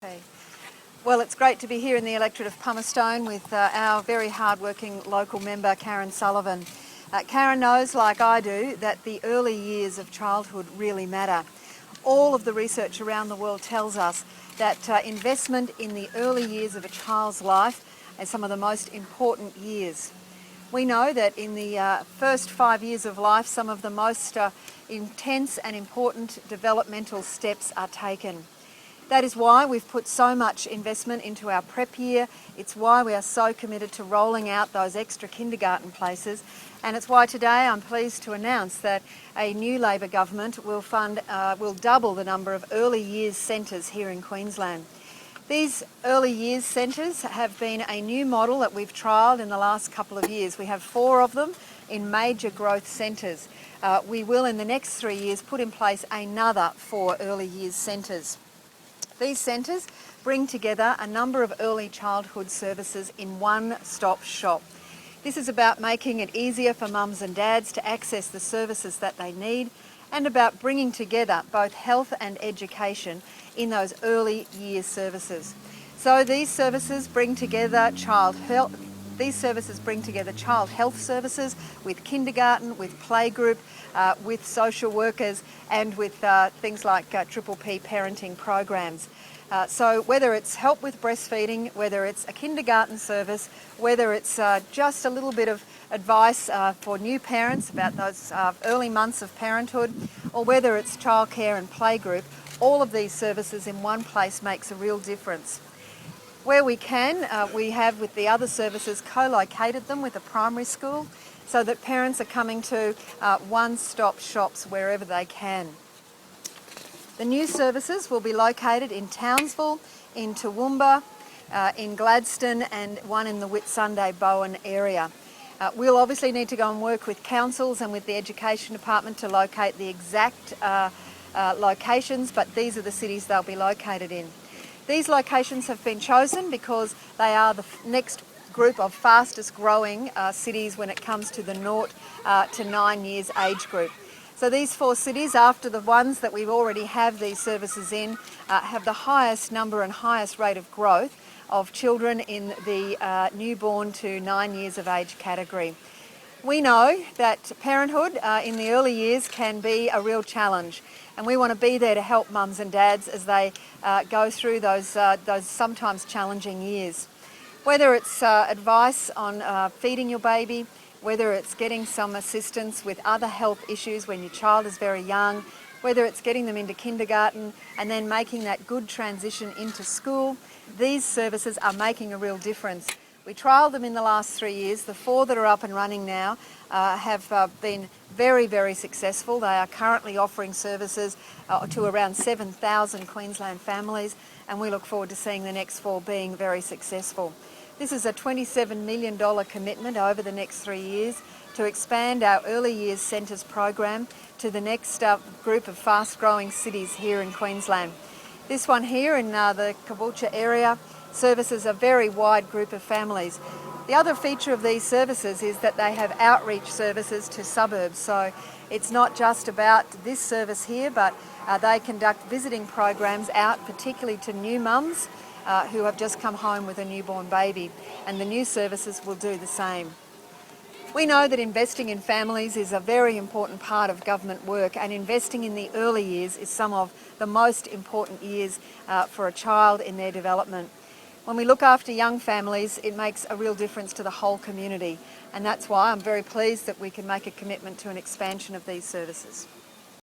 Okay. Well, it's great to be here in the electorate of Pumicestone with our very hard-working local member, Karen Sullivan. Karen knows, like I do, that the early years of childhood really matter. All of the research around the world tells us that investment in the early years of a child's life is some of the most important years. We know that in the first 5 years of life, some of the most intense and important developmental steps are taken. That is why we've put so much investment into our prep year. It's why we are so committed to rolling out those extra kindergarten places. And it's why today I'm pleased to announce that a new Labor government will double the number of early years centres here in Queensland. These early years centres have been a new model that we've trialled in the last couple of years. We have 4 of them in major growth centres. We will in the next 3 years put in place another 4 early years centres. These centres bring together a number of early childhood services in one-stop shop. This is about making it easier for mums and dads to access the services that they need and about bringing together both health and education in those early years services. So these services bring together child health services with kindergarten, with playgroup, with social workers and with things like Triple P parenting programs. So whether it's help with breastfeeding, whether it's a kindergarten service, whether it's just a little bit of advice for new parents about those early months of parenthood, or whether it's childcare and playgroup, all of these services in one place makes a real difference. Where we can, we have with the other services co-located them with a primary school so that parents are coming to one-stop shops wherever they can. The new services will be located in Townsville, in Toowoomba, in Gladstone and one in the Whitsunday, Bowen area. We'll obviously need to go and work with councils and with the Education Department to locate the exact locations, but these are the cities they'll be located in. These locations have been chosen because they are the next group of fastest growing cities when it comes to the 0 to 9 years age group. So these 4 cities, after the ones that we already have these services in, have the highest number and highest rate of growth of children in the newborn to 9 years of age category. We know that parenthood in the early years can be a real challenge, and we want to be there to help mums and dads as they go through those sometimes challenging years. Whether it's advice on feeding your baby, whether it's getting some assistance with other health issues when your child is very young, whether it's getting them into kindergarten and then making that good transition into school, these services are making a real difference. We trialled them in the last 3 years. The 4 that are up and running now have been very, very successful. They are currently offering services to around 7,000 Queensland families, and we look forward to seeing the next 4 being very successful. This is a $27 million commitment over the next 3 years to expand our early years centres program to the next group of fast-growing cities here in Queensland. This one here in the Caboolture area services a very wide group of families. The other feature of these services is that they have outreach services to suburbs. So it's not just about this service here, but they conduct visiting programs out particularly to new mums who have just come home with a newborn baby, and the new services will do the same. We know that investing in families is a very important part of government work, and investing in the early years is some of the most important years for a child in their development. When we look after young families, it makes a real difference to the whole community, and that's why I'm very pleased that we can make a commitment to an expansion of these services.